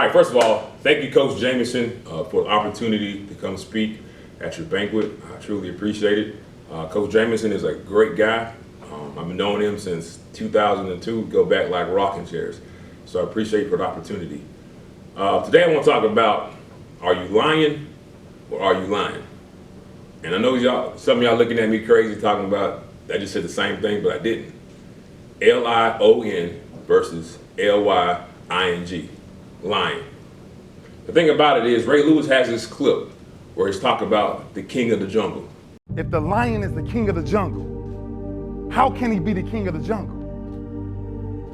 All right, first of all, thank you, Coach Jamison, for the opportunity to come speak at your banquet. I truly appreciate it. Coach Jamison is a great guy. I've been knowing him since 2002, go back like rocking chairs. So I appreciate for the opportunity. Today I want to talk about, are you lying or are you lying? And I know y'all, some of y'all looking at me crazy talking about, I just said the same thing, but I didn't. L-I-O-N versus L-Y-I-N-G. Lying. The thing about it is, Ray Lewis has this clip where he's talking about the king of the jungle. If the lion is the king of the jungle, how can he be the king of the jungle?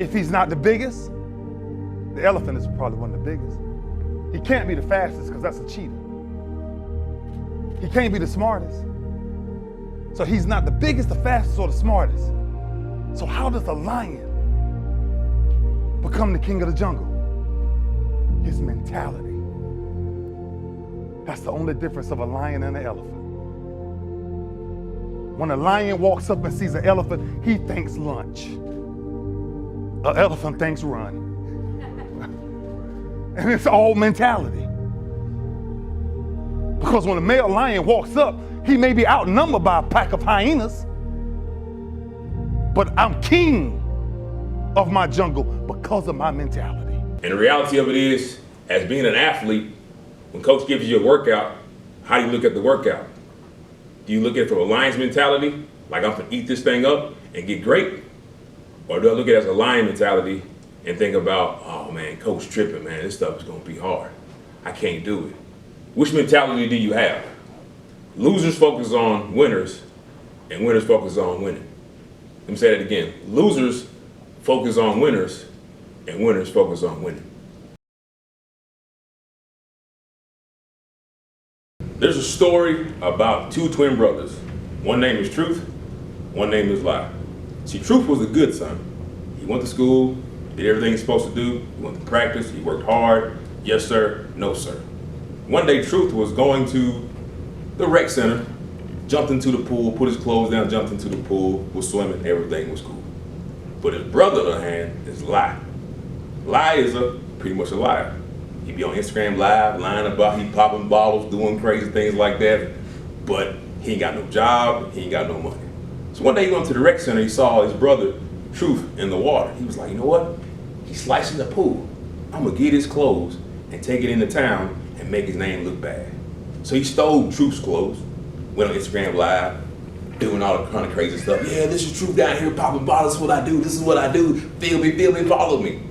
If he's not the biggest, the elephant is probably one of the biggest. He can't be the fastest because that's a cheetah. He can't be the smartest. So he's not the biggest, the fastest, or the smartest. So how does a lion become the king of the jungle? His mentality. That's the only difference of a lion and an elephant. When a lion walks up and sees an elephant, he thinks lunch. An elephant thinks run. And it's all mentality. Because when a male lion walks up, he may be outnumbered by a pack of hyenas, but I'm king of my jungle because of my mentality. And the reality of it is, as being an athlete, when coach gives you a workout, how do you look at the workout? Do you look at it from a lion's mentality, like I'm gonna eat this thing up and get great? Or do I look at it as a lion mentality and think about, oh man, coach tripping, man, this stuff is gonna be hard. I can't do it. Which mentality do you have? Losers focus on winners and winners focus on winning. Let me say that again. Losers focus on winners and winners focus on winning. There's a story about two twin brothers. One name is Truth, one name is Lie. See, Truth was a good son. He went to school, did everything he's supposed to do. He went to practice, he worked hard. Yes, sir, no, sir. One day, Truth was going to the rec center, jumped into the pool, put his clothes down, jumped into the pool, was swimming, everything was cool. But his brother, on the other hand, is Lie. Lie is pretty much a liar. He be on Instagram Live, lying about he popping bottles, doing crazy things like that, but he ain't got no job, he ain't got no money. So one day he went to the rec center, he saw his brother, Truth, in the water. He was like, you know what? He's slicing the pool. I'm gonna get his clothes and take it into town and make his name look bad. So he stole Truth's clothes, went on Instagram Live, doing all the kind of crazy stuff. Yeah, this is Truth down here popping bottles, this is what I do, this is what I do, feel me, follow me.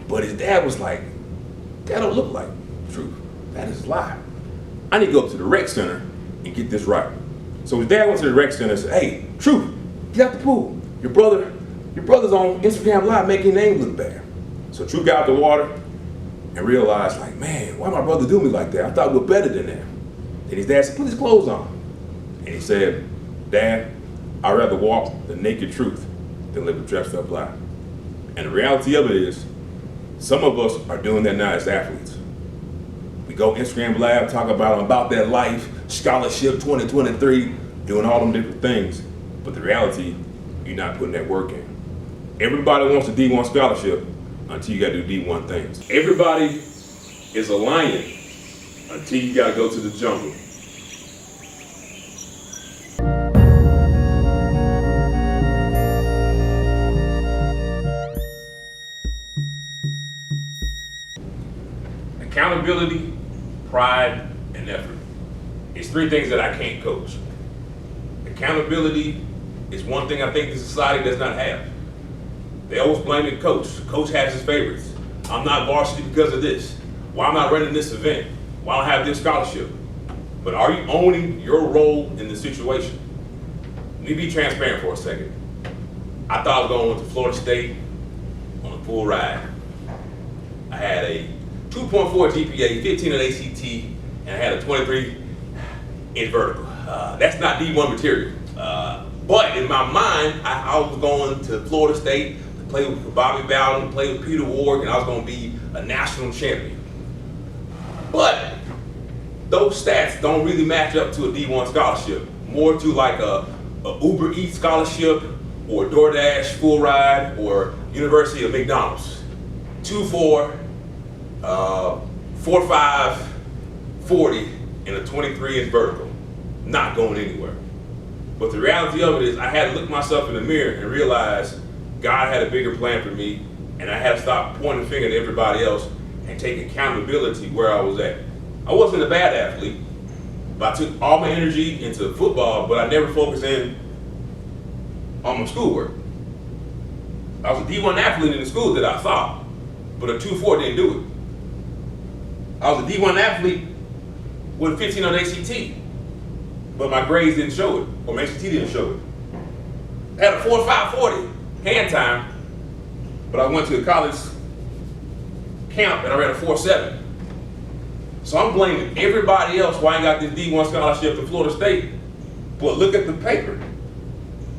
But his dad was like, that don't look like Truth. That is a lie. I need to go up to the rec center and get this right. So his dad went to the rec center and said, hey, Truth, get out the pool. Your brother's on Instagram Live making your name look bad. So Truth got out the water and realized, like, man, why my brother do me like that? I thought we were better than that. Then his dad said, put his clothes on. And he said, Dad, I'd rather walk the naked truth than live a dressed up lie. And the reality of it is, some of us are doing that now as athletes. We go Instagram Live, talk about that life, scholarship 2023, doing all them different things. But the reality, you're not putting that work in. Everybody wants a D1 scholarship until you gotta do D1 things. Everybody is a lion until you gotta go to the jungle. Accountability, pride, and effort. It's three things that I can't coach. Accountability is one thing I think the society does not have. They always blame the coach. Coach has his favorites. I'm not varsity because of this. Why am I running this event? Why don't I have this scholarship? But are you owning your role in the situation? Let me be transparent for a second. I thought I was going to Florida State on a full ride. I had a 2.4 GPA, 15 at ACT, and I had a 23 in vertical. That's not D1 material. But in my mind, I was going to Florida State to play with Bobby Bowden, play with Peter Ward, and I was going to be a national champion. But those stats don't really match up to a D1 scholarship. More to like a Uber Eats scholarship or DoorDash full ride or University of McDonald's. 2.4 4.5 40 in a 23-inch vertical, not going anywhere. But the reality of it is I had to look myself in the mirror and realize God had a bigger plan for me, and I had to stop pointing the finger at everybody else and take accountability where I was at. I wasn't a bad athlete, but I took all my energy into football, but I never focused in on my schoolwork. I was a D1 athlete in the school that I thought, but a 2.4 didn't do it. I was a D1 athlete with a 15 on ACT, but my grades didn't show it, or my ACT didn't show it. I had a 4.5 40 hand time, but I went to a college camp and I ran a 4.7. So I'm blaming everybody else why I ain't got this D1 scholarship to Florida State. But look at the paper.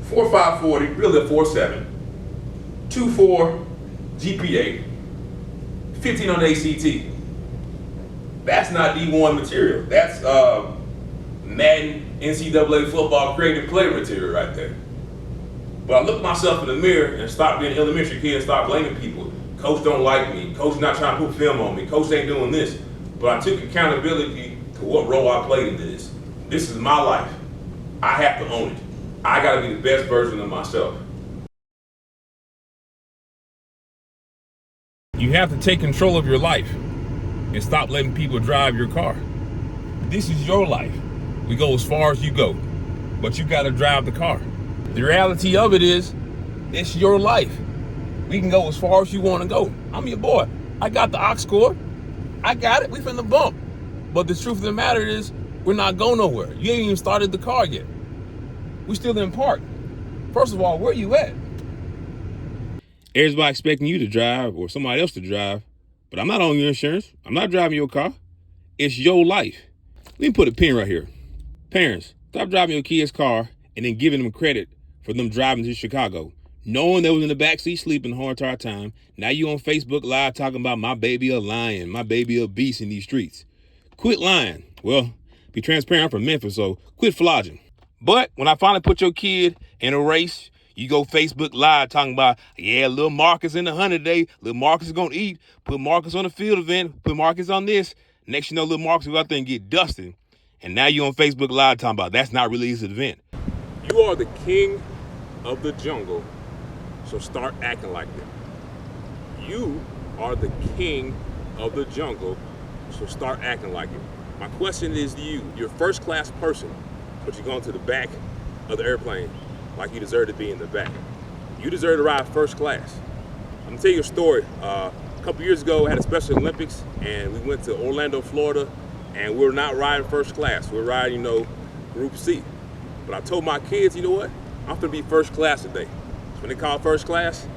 4.5 40, really a 4.7. 2.4 GPA, 15 on the ACT. That's not D1 material. That's Madden NCAA football creative player material right there. But I looked myself in the mirror and stopped being an elementary kid and stopped blaming people. Coach don't like me. Coach not trying to put film on me. Coach ain't doing this. But I took accountability to what role I played in this. This is my life. I have to own it. I gotta be the best version of myself. You have to take control of your life and stop letting people drive your car. This is your life. We go as far as you go, but you gotta drive the car. The reality of it is, it's your life. We can go as far as you wanna go. I'm your boy. I got the aux cord. I got it, we finna bump. But the truth of the matter is, we're not going nowhere. You ain't even started the car yet. We still in park. First of all, where you at? Everybody expecting you to drive or somebody else to drive, but I'm not on your insurance. I'm not driving your car. It's your life. Let me put a pin right here. Parents, stop driving your kid's car and then giving them credit for them driving to Chicago, knowing they was in the backseat sleeping the whole entire time. Now you on Facebook Live talking about my baby a lion, my baby a beast in these streets. Quit lying. Well, be transparent, I'm from Memphis, so quit flogging. But when I finally put your kid in a race, you go Facebook Live talking about, yeah, little Marcus in the 100 day, little Marcus is gonna eat, put Marcus on the field event, put Marcus on this. Next you know, little Marcus will go out there and get dusted. And now you on Facebook Live talking about that's not really his event. You are the king of the jungle, so start acting like it. You are the king of the jungle, so start acting like it. My question is to you, you're a first class person, but you're going to the back of the airplane like you deserve to be in the back. You deserve to ride first class. I'm gonna tell you a story. A couple years ago, I had a Special Olympics and we went to Orlando, Florida, and we were not riding first class. We were riding, Group C. But I told my kids, you know what? I'm gonna be first class today. So when they called first class,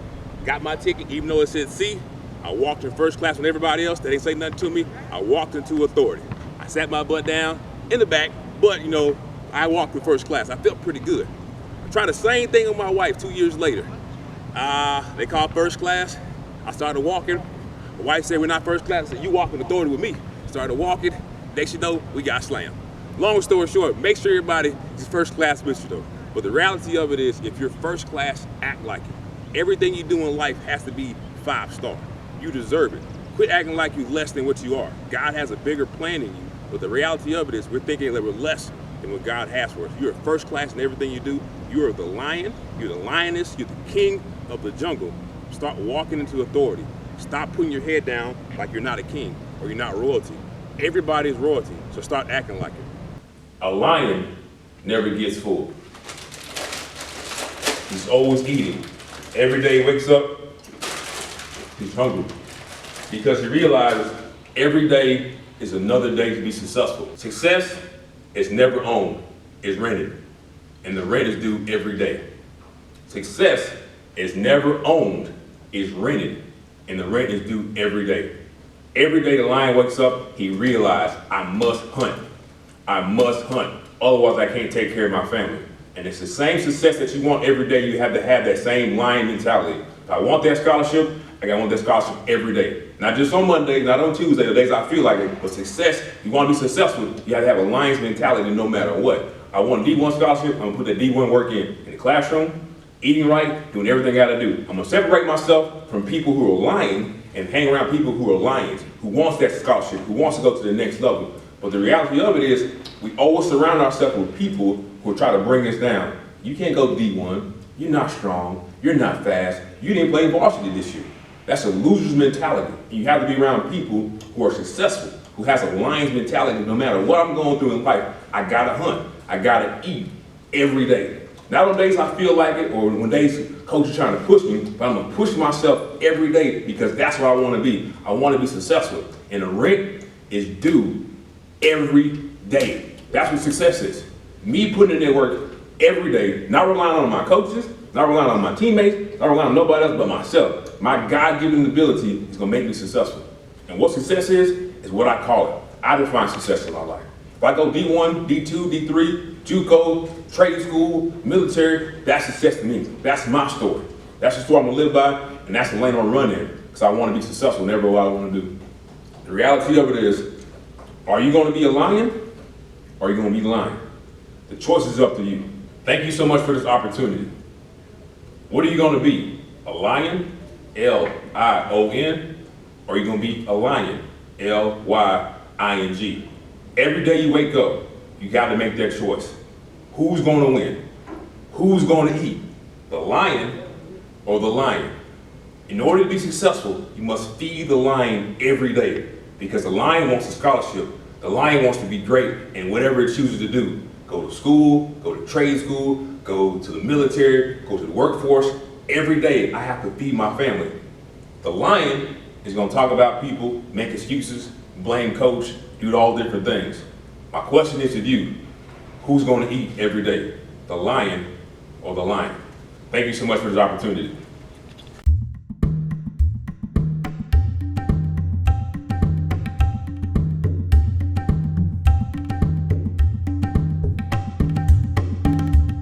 got my ticket, even though it said C, I walked in first class with everybody else. They didn't say nothing to me. I walked into authority. I sat my butt down in the back, but I walked in first class. I felt pretty good. I tried the same thing with my wife 2 years later. They called first class. I started walking. My wife said, we're not first class. I said, you walk in authority with me. Started walking. Next you know, we got slammed. Long story short, make sure everybody is first class with you though. But the reality of it is, if you're first class, act like it. Everything you do in life has to be 5-star. You deserve it. Quit acting like you're less than what you are. God has a bigger plan in you, but the reality of it is we're thinking that we're less than what God has for us. You're first class in everything you do. You're the lion, you're the lioness, you're the king of the jungle. Start walking into authority. Stop putting your head down like you're not a king or you're not royalty. Everybody is royalty, so start acting like it. A lion never gets full. He's always eating. Every day he wakes up, he's hungry. Because he realizes every day is another day to be successful. Success is never owned, it's rented. And the rent is due every day. Success is never owned, it's rented. And the rent is due every day. Every day the lion wakes up, he realizes, I must hunt. I must hunt. Otherwise I can't take care of my family. And it's the same success that you want every day. You have to have that same lion mentality. If I want that scholarship, I gotta want that scholarship every day. Not just on Monday, not on Tuesday, the days I feel like it, but success, you wanna be successful, you have to have a lion's mentality no matter what. I want a D1 scholarship, I'm gonna put that D1 work in the classroom, eating right, doing everything I gotta do. I'm gonna separate myself from people who are lying and hang around people who are lions, who wants that scholarship, who wants to go to the next level. But the reality of it is, we always surround ourselves with people who try to bring us down. You can't go D1, you're not strong, you're not fast, you didn't play varsity this year. That's a loser's mentality. You have to be around people who are successful, who has a lion's mentality. No matter what I'm going through in life, I gotta hunt, I gotta eat every day. Not on days I feel like it, or when days coach is trying to push me, but I'm gonna push myself every day because that's what I wanna be. I wanna be successful. And the rent is due every day. That's what success is. Me putting in that work every day, not relying on my coaches, not relying on my teammates, not relying on nobody else but myself. My God-given ability is gonna make me successful. And what success is what I call it. I define success in my life. If I go D1, D2, D3, JUCO, trade school, military, that's success to me. That's my story. That's the story I'm gonna live by, and that's the lane I'm gonna run in, because I wanna be successful in every what I wanna do. The reality of it is, are you gonna be a lion, or are you gonna be lying? The choice is up to you. Thank you so much for this opportunity. What are you gonna be? A lion, L-I-O-N, or are you gonna be a lion, L-Y-I-N-G? Every day you wake up, you gotta make that choice. Who's gonna win? Who's gonna eat? The lion or the lion? In order to be successful, you must feed the lion every day, because the lion wants a scholarship. The lion wants to be great in whatever it chooses to do. Go to school, go to trade school, go to the military, go to the workforce. Every day I have to feed my family. The lion is gonna talk about people, make excuses, blame coach, do all different things. My question is to you, who's gonna eat every day? The lion or the lion? Thank you so much for this opportunity.